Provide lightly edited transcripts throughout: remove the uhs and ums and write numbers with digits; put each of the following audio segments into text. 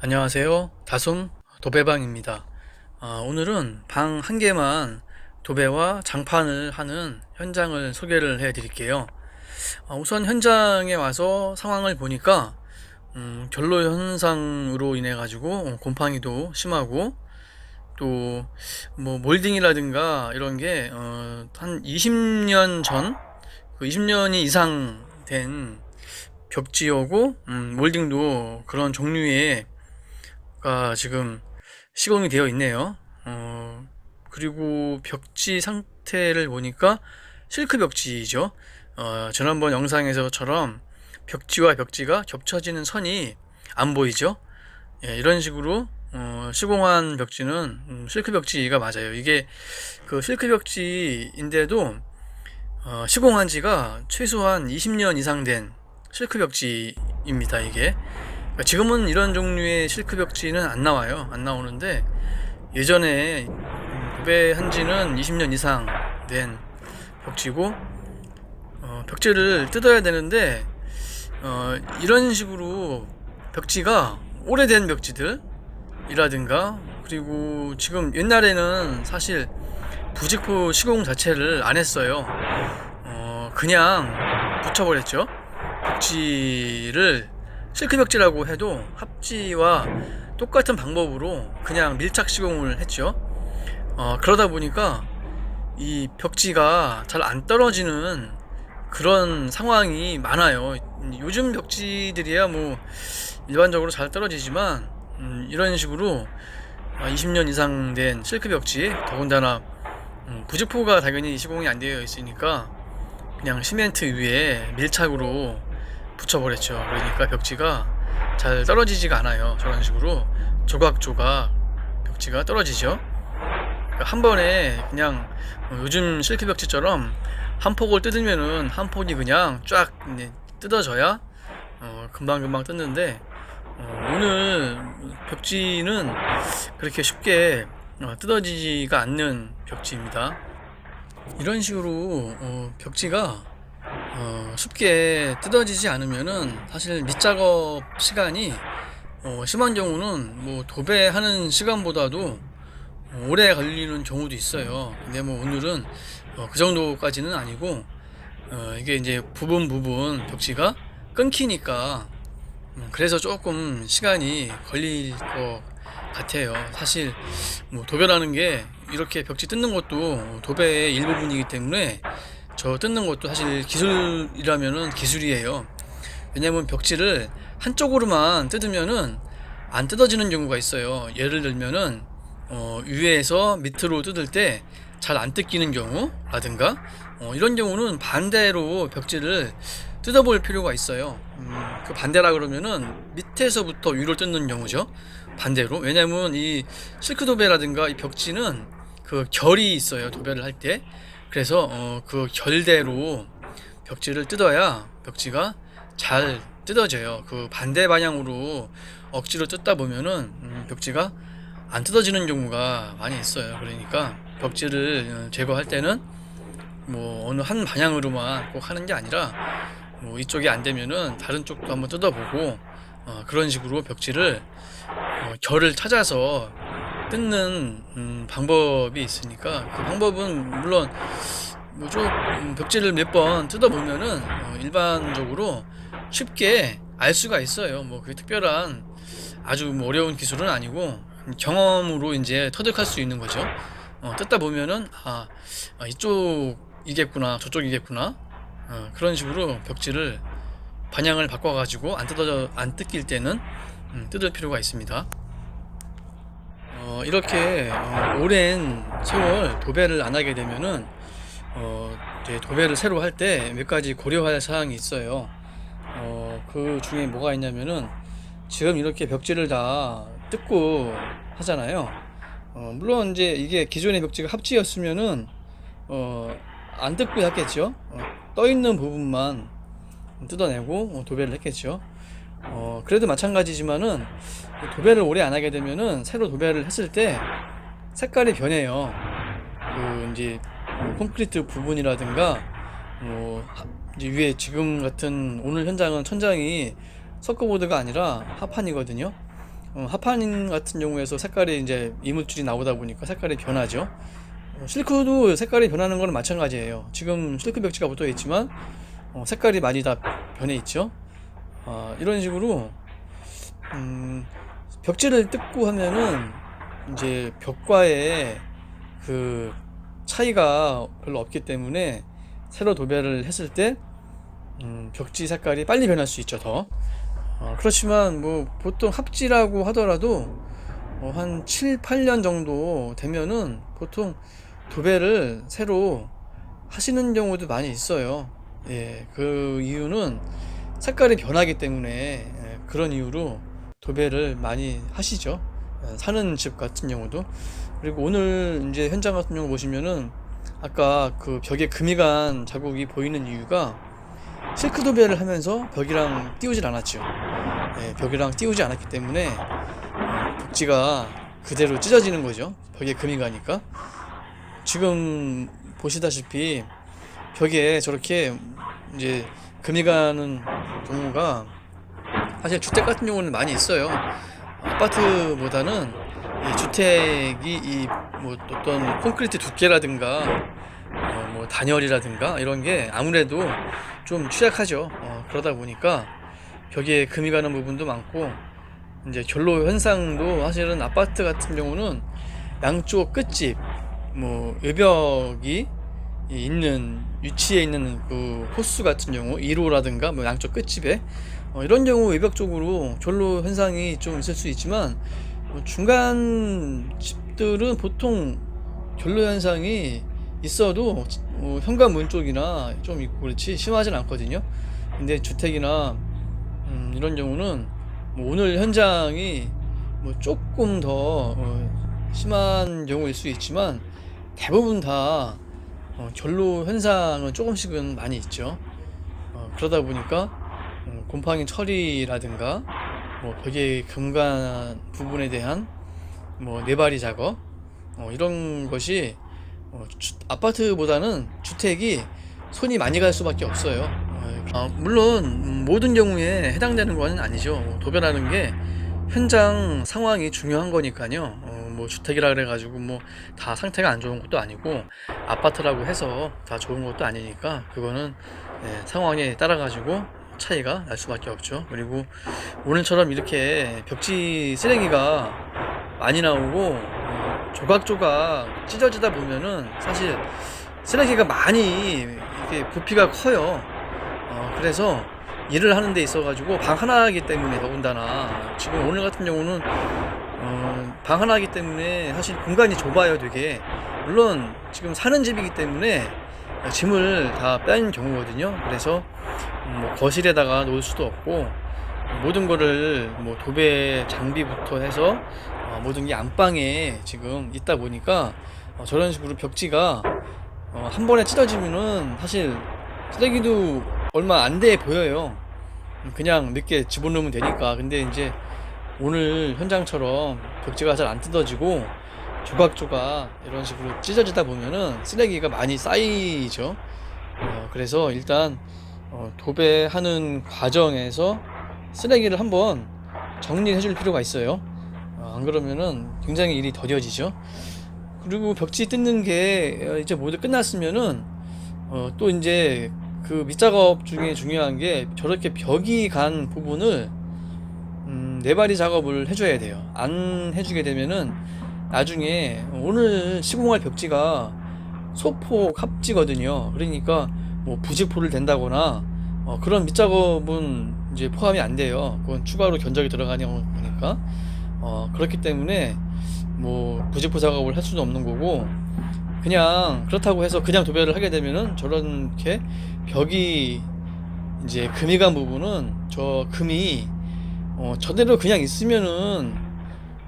안녕하세요. 다솜 도배방입니다. 오늘은 방 한 개만 도배와 장판을 하는 현장을 소개를 해 드릴게요. 우선 현장에 와서 상황을 보니까 결로 현상으로 인해 가지고 곰팡이도 심하고 또 뭐 몰딩이라든가 이런 게 한 20년 전, 20년이 이상 된 벽지여고 몰딩도 그런 종류의 지금 시공이 되어 있네요. 그리고 벽지 상태를 보니까 실크 벽지죠. 지난번 영상에서처럼 벽지와 벽지가 겹쳐지는 선이 안 보이죠. 예, 이런 식으로 시공한 벽지는 실크 벽지가 맞아요. 이게 그 실크 벽지인데도 시공한 지가 최소한 20년 이상 된 실크 벽지입니다. 이게 지금은 이런 종류의 실크 벽지는 안 나와요. 안 나오는데 예전에 도배한 지는 20년 이상 된 벽지고 벽지를 뜯어야 되는데 이런 식으로 벽지가 오래된 벽지들이라든가 그리고 지금 옛날에는 사실 부직포 시공 자체를 안 했어요. 그냥 붙여버렸죠. 벽지를 실크 벽지라고 해도 합지와 똑같은 방법으로 그냥 밀착 시공을 했죠. 그러다 보니까 이 벽지가 잘 안 떨어지는 그런 상황이 많아요. 요즘 벽지들이야 뭐 일반적으로 잘 떨어지지만 이런 식으로 20년 이상 된 실크 벽지, 더군다나 부직포가 당연히 시공이 안 되어 있으니까 그냥 시멘트 위에 밀착으로 붙여버렸죠. 그러니까 벽지가 잘 떨어지지가 않아요. 저런 식으로 조각조각 벽지가 떨어지죠. 그러니까 한 번에 그냥 요즘 실크 벽지처럼 한 폭을 뜯으면은 한 폭이 그냥 쫙 뜯어져야 금방금방 뜯는데 오늘 벽지는 그렇게 쉽게 뜯어지지가 않는 벽지입니다. 이런 식으로 벽지가 쉽게 뜯어지지 않으면은 사실 밑작업 시간이 심한 경우는 뭐 도배하는 시간보다도 오래 걸리는 경우도 있어요. 근데 뭐 오늘은 그 정도까지는 아니고 이게 이제 부분 벽지가 끊기니까 그래서 조금 시간이 걸릴 것 같아요. 사실 뭐 도배라는 게 이렇게 벽지 뜯는 것도 도배의 일부분이기 때문에 저 뜯는 것도 사실 기술이라면은 기술이에요. 왜냐면 벽지를 한쪽으로만 뜯으면은 안 뜯어지는 경우가 있어요. 예를 들면은 위에서 밑으로 뜯을 때 잘 안 뜯기는 경우라든가 이런 경우는 반대로 벽지를 뜯어볼 필요가 있어요. 그 반대라 그러면은 밑에서부터 위로 뜯는 경우죠. 반대로. 왜냐면 이 실크 도배라든가 이 벽지는 그 결이 있어요. 도배를 할 때. 그래서 그 결대로 벽지를 뜯어야 벽지가 잘 뜯어져요. 그 반대 방향으로 억지로 뜯다 보면은 벽지가 안 뜯어지는 경우가 많이 있어요. 그러니까 벽지를 제거할 때는 뭐 어느 한 방향으로만 꼭 하는 게 아니라 뭐 이쪽이 안 되면은 다른 쪽도 한번 뜯어보고 그런 식으로 벽지를 결을 찾아서 뜯는 방법이 있으니까 그 방법은 물론 뭐좀 벽지를 몇 번 뜯어보면은 일반적으로 쉽게 알 수가 있어요. 뭐 그게 특별한 아주 뭐 어려운 기술은 아니고 경험으로 이제 터득할 수 있는 거죠. 뜯다 보면은 이쪽이겠구나 저쪽이겠구나 그런 식으로 벽지를 방향을 바꿔가지고 안 뜯길 때는 뜯을 필요가 있습니다. 이렇게 오랜 세월 도배를 안 하게 되면은 이제 도배를 새로 할 때 몇 가지 고려할 사항이 있어요. 그 중에 뭐가 있냐면은 지금 이렇게 벽지를 다 뜯고 하잖아요. 물론 이제 이게 기존의 벽지가 합지였으면은 안 뜯고 했겠죠. 떠 있는 부분만 뜯어내고 도배를 했겠죠. 그래도 마찬가지지만은 도배를 오래 안 하게 되면은 새로 도배를 했을 때 색깔이 변해요. 그 이제 콘크리트 부분이라든가 이제 위에 지금 같은 오늘 현장은 천장이 서커보드가 아니라 합판이거든요. 하판 같은 경우에서 색깔이 이제 이물질이 나오다 보니까 색깔이 변하죠. 실크도 색깔이 변하는 거는 마찬가지예요. 지금 실크 벽지가 붙어 있지만 색깔이 많이 다 변해 있죠. 이런 식으로 벽지를 뜯고 하면은 이제 벽과의 그 차이가 별로 없기 때문에 새로 도배를 했을 때 벽지 색깔이 빨리 변할 수 있죠. 더 그렇지만 뭐 보통 합지라고 하더라도 한 7, 8년 정도 되면은 보통 도배를 새로 하시는 경우도 많이 있어요. 예, 그 이유는 색깔이 변하기 때문에 그런 이유로 도배를 많이 하시죠. 사는 집 같은 경우도. 그리고 오늘 이제 현장 같은 경우 보시면은 아까 그 벽에 금이 간 자국이 보이는 이유가 실크 도배를 하면서 벽이랑 띄우질 않았죠. 예, 벽이랑 띄우지 않았기 때문에 벽지가 그대로 찢어지는 거죠. 벽에 금이 가니까. 지금 보시다시피 벽에 저렇게 이제 금이 가는 경우가 사실 주택 같은 경우는 많이 있어요. 아파트보다는 이 주택이 이 뭐 어떤 콘크리트 두께라든가 뭐 단열이라든가 이런 게 아무래도 좀 취약하죠. 그러다 보니까 벽에 금이 가는 부분도 많고 이제 결로 현상도 사실은 아파트 같은 경우는 양쪽 끝집 뭐 외벽이 있는 위치에 있는 그 호수 같은 경우 1호라든가 뭐 양쪽 끝집에 이런 경우 외벽 쪽으로 결로 현상이 좀 있을 수 있지만 중간 집들은 보통 결로 현상이 있어도 현관문 쪽이나 좀 있고 그렇지 심하진 않거든요. 근데 주택이나 이런 경우는 뭐 오늘 현장이 뭐 조금 더 심한 경우일 수 있지만 대부분 다 결로 현상은 조금씩은 많이 있죠. 그러다 보니까 곰팡이 처리라든가 뭐 벽에 금간 부분에 대한 뭐 네바리 작업 이런 것이 아파트보다는 주택이 손이 많이 갈 수밖에 없어요. 물론 모든 경우에 해당되는 건 아니죠. 도배라는 게 현장 상황이 중요한 거니까요. 뭐 주택이라 그래가지고 뭐 다 상태가 안 좋은 것도 아니고 아파트라고 해서 다 좋은 것도 아니니까 그거는 상황에 따라 가지고 차이가 날 수밖에 없죠. 그리고 오늘처럼 이렇게 벽지 쓰레기가 많이 나오고 조각조각 찢어지다 보면은 사실 쓰레기가 많이 이렇게 부피가 커요. 그래서 일을 하는 데 있어 가지고 방 하나이기 때문에 더군다나 지금 오늘 같은 경우는 방 하나이기 때문에 사실 공간이 좁아요. 되게 물론 지금 사는 집이기 때문에 짐을 다 뺀 경우거든요. 그래서 뭐 거실에다가 놓을 수도 없고 모든 거를 뭐 도배 장비부터 해서 모든 게 안방에 지금 있다 보니까 저런 식으로 벽지가 한 번에 찢어지면은 사실 쓰레기도 얼마 안 돼 보여요. 그냥 몇 개 집어넣으면 되니까. 근데 이제 오늘 현장처럼 벽지가 잘 안 뜯어지고 조각조각 이런 식으로 찢어지다 보면은 쓰레기가 많이 쌓이죠. 그래서 일단 도배하는 과정에서 쓰레기를 한번 정리해 줄 필요가 있어요. 안 그러면은 굉장히 일이 더뎌지죠. 그리고 벽지 뜯는 게 이제 모두 끝났으면은 또 이제 그 밑작업 중에 중요한 게 저렇게 벽이 간 부분을 네바리 작업을 해줘야 돼요. 안 해주게 되면은 나중에 오늘 시공할 벽지가 소폭 합지거든요. 그러니까 뭐 부직포를 댄다거나 그런 밑작업은 이제 포함이 안 돼요. 그건 추가로 견적이 들어가냐 보니까 그렇기 때문에 뭐 부직포 작업을 할 수는 없는 거고 그냥 그렇다고 해서 그냥 도배를 하게 되면은 저렇게 벽이 이제 금이 간 부분은 저 금이 저대로 그냥 있으면은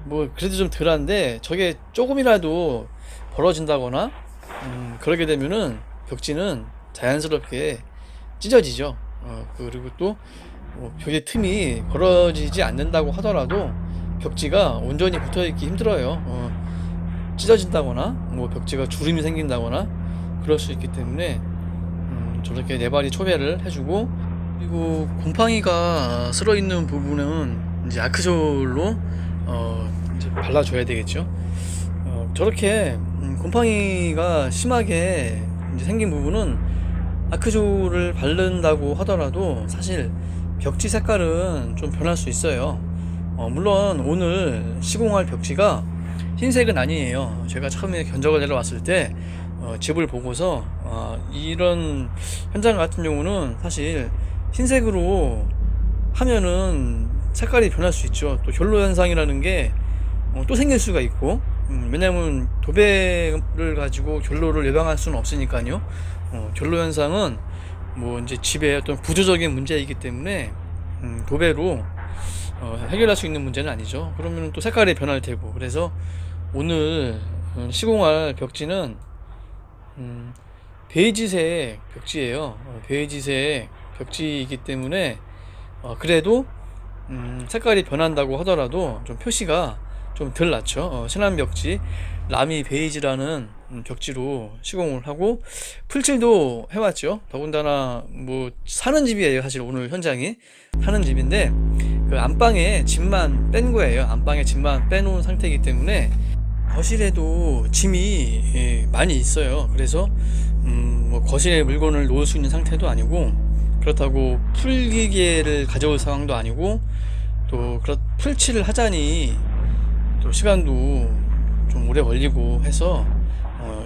뭐 그래도 좀 덜한데 저게 조금이라도 벌어진다거나 그러게 되면은 벽지는 자연스럽게 찢어지죠. 그리고 또 벽의 틈이 벌어지지 않는다고 하더라도 벽지가 온전히 붙어있기 힘들어요. 찢어진다거나 뭐 벽지가 주름이 생긴다거나 그럴 수 있기 때문에 저렇게 네바리 초배를 해주고 그리고 곰팡이가 쓸어 있는 부분은 이제 아크솔로 발라줘야 되겠죠. 저렇게 곰팡이가 심하게 이제 생긴 부분은 아크조를 바른다고 하더라도 사실 벽지 색깔은 좀 변할 수 있어요. 물론 오늘 시공할 벽지가 흰색은 아니에요. 제가 처음에 견적을 내려왔을 때 집을 보고서 이런 현장 같은 경우는 사실 흰색으로 하면은 색깔이 변할 수 있죠. 또 결로 현상이라는 게 또 생길 수가 있고, 왜냐면 도배를 가지고 결로를 예방할 수는 없으니까요. 결로 현상은 뭐 이제 집의 어떤 구조적인 문제이기 때문에 도배로 해결할 수 있는 문제는 아니죠. 그러면 또 색깔이 변할 테고. 그래서 오늘 시공할 벽지는 베이지색 벽지예요. 베이지색 벽지이기 때문에 그래도 색깔이 변한다고 하더라도 좀 표시가 좀 덜 낫죠. 신한 벽지 라미 베이지라는 벽지로 시공을 하고 풀칠도 해왔죠. 더군다나 뭐 사는 집이에요. 사실 오늘 현장이 사는 집인데 그 안방에 짐만 뺀 거예요. 안방에 짐만 빼놓은 상태이기 때문에 거실에도 짐이 많이 있어요. 그래서 뭐 거실에 물건을 놓을 수 있는 상태도 아니고, 그렇다고 풀기계를 가져올 상황도 아니고, 또 풀칠을 하자니 또 시간도 좀 오래 걸리고 해서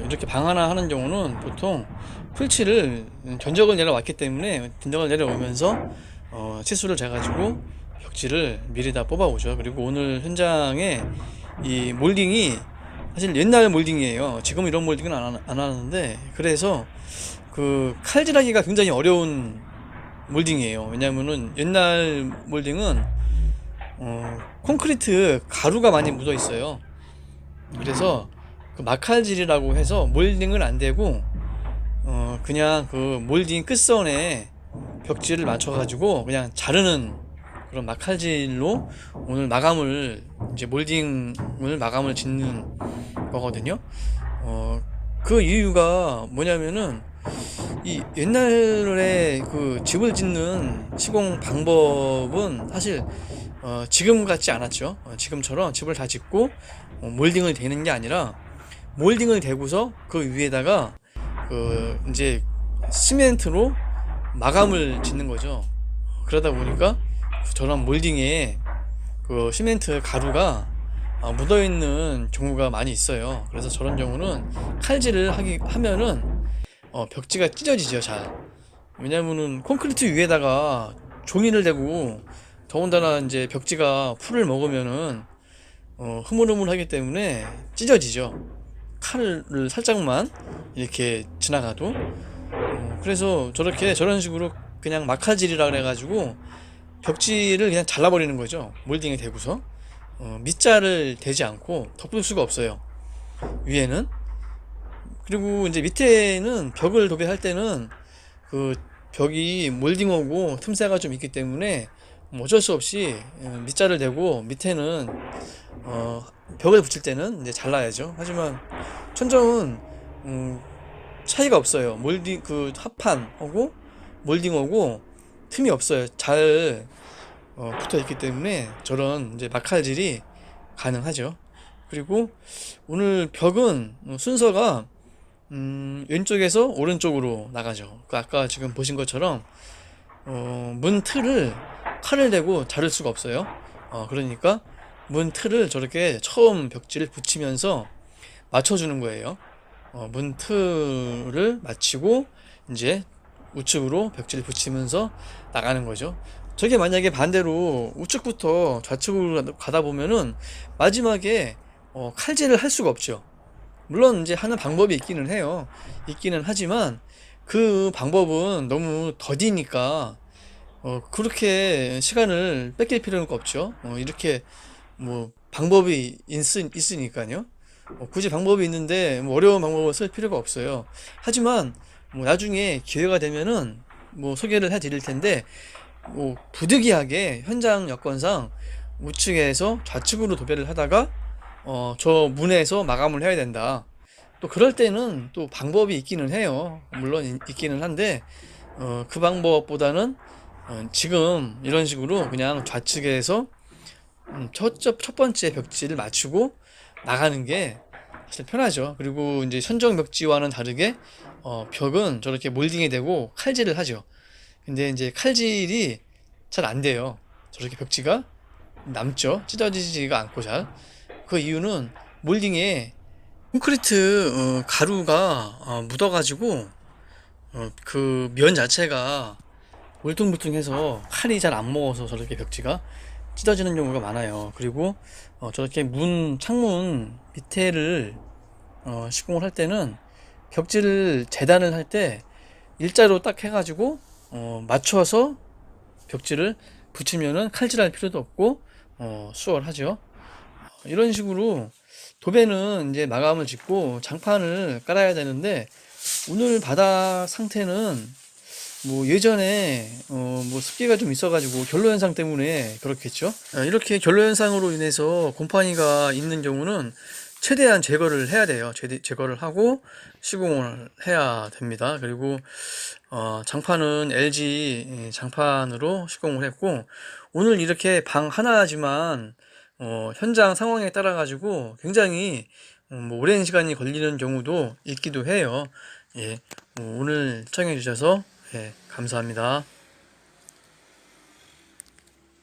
이렇게 방 하나 하는 경우는 보통 풀칠을 견적을 내려왔기 때문에 견적을 내려오면서 치수를 재가지고 벽지를 미리 다 뽑아오죠. 그리고 오늘 현장에 이 몰딩이 사실 옛날 몰딩이에요. 지금 이런 몰딩은 안 하는데, 그래서 그 칼질하기가 굉장히 어려운 몰딩이에요. 왜냐면은 옛날 몰딩은 콘크리트 가루가 많이 묻어 있어요. 그래서 그 막칼질이라고 해서 몰딩을 안 되고 그냥 그 몰딩 끝선에 벽지를 맞춰 가지고 그냥 자르는 그런 막칼질로 오늘 마감을 이제 몰딩을 마감을 짓는 거거든요. 그 이유가 뭐냐면은 이 옛날에 그 집을 짓는 시공 방법은 사실 지금 같지 않았죠. 지금처럼 집을 다 짓고 몰딩을 대는 게 아니라 몰딩을 대고서 그 위에다가 그 이제 시멘트로 마감을 짓는 거죠. 그러다 보니까 저런 몰딩에 그 시멘트 가루가 묻어 있는 경우가 많이 있어요. 그래서 저런 경우는 칼질을 하면은 벽지가 찢어지죠, 잘. 왜냐면은 콘크리트 위에다가 종이를 대고, 더군다나 이제 벽지가 풀을 먹으면은 흐물흐물하기 때문에 찢어지죠. 칼을 살짝만 이렇게 지나가도. 그래서 저런 식으로 그냥 막칼질이라 그래가지고 벽지를 그냥 잘라버리는 거죠. 몰딩에 대고서 밑자를 대지 않고 덮을 수가 없어요, 위에는. 그리고 이제 밑에는 벽을 도배할 때는 그 벽이 몰딩하고 틈새가 좀 있기 때문에 뭐 어쩔 수 없이 밑자를 대고 밑에는 벽을 붙일 때는 이제 잘라야죠. 하지만 천정은 차이가 없어요. 몰딩 그 합판하고 몰딩하고 틈이 없어요. 잘 붙어 있기 때문에 저런 이제 막칼질이 가능하죠. 그리고 오늘 벽은 순서가 왼쪽에서 오른쪽으로 나가죠. 그 아까 지금 보신 것처럼 문 틀을 칼을 대고 자를 수가 없어요. 그러니까 문 틀을 저렇게 처음 벽지를 붙이면서 맞춰주는 거예요. 문 틀을 맞추고 이제 우측으로 벽지를 붙이면서 나가는 거죠. 저게 만약에 반대로 우측부터 좌측으로 가다 보면은 마지막에 칼질을 할 수가 없죠. 물론 이제 하는 방법이 있기는 해요. 있기는 하지만 그 방법은 너무 더디니까 그렇게 시간을 뺏길 필요는 없죠. 이렇게 뭐 방법이 있으니까요. 굳이 방법이 있는데 뭐 어려운 방법을 쓸 필요가 없어요. 하지만 뭐 나중에 기회가 되면은 뭐 소개를 해드릴 텐데, 뭐 부득이하게 현장 여건상 우측에서 좌측으로 도배를 하다가 저 문에서 마감을 해야 된다. 또 그럴 때는 또 방법이 있기는 해요. 물론 있기는 한데 그 방법보다는 지금 이런 식으로 그냥 좌측에서 첫 번째 벽지를 맞추고 나가는 게 사실 편하죠. 그리고 이제 선정 벽지와는 다르게 벽은 저렇게 몰딩이 되고 칼질을 하죠. 근데 이제 칼질이 잘 안 돼요. 저렇게 벽지가 남죠. 찢어지지가 않고 잘. 그 이유는 몰딩에 콘크리트 가루가 묻어가지고 그 면 자체가 울퉁불퉁해서 칼이 잘 안 먹어서 저렇게 벽지가 찢어지는 경우가 많아요. 그리고 저렇게 창문 밑에를 시공을 할 때는 벽지를 재단을 할 때 일자로 딱 해가지고 맞춰서 벽지를 붙이면은 칼질할 필요도 없고 수월하죠. 이런 식으로 도배는 이제 마감을 짓고 장판을 깔아야 되는데 오늘 바닥 상태는 뭐 예전에 뭐 습기가 좀 있어가지고 결로 현상 때문에 그렇겠죠. 이렇게 결로 현상으로 인해서 곰팡이가 있는 경우는 최대한 제거를 해야 돼요. 제거를 하고 시공을 해야 됩니다. 그리고 장판은 LG 장판으로 시공을 했고 오늘 이렇게 방 하나지만 현장 상황에 따라 가지고 굉장히 뭐 오랜 시간이 걸리는 경우도 있기도 해요. 예, 오늘 시청해 주셔서 예, 감사합니다.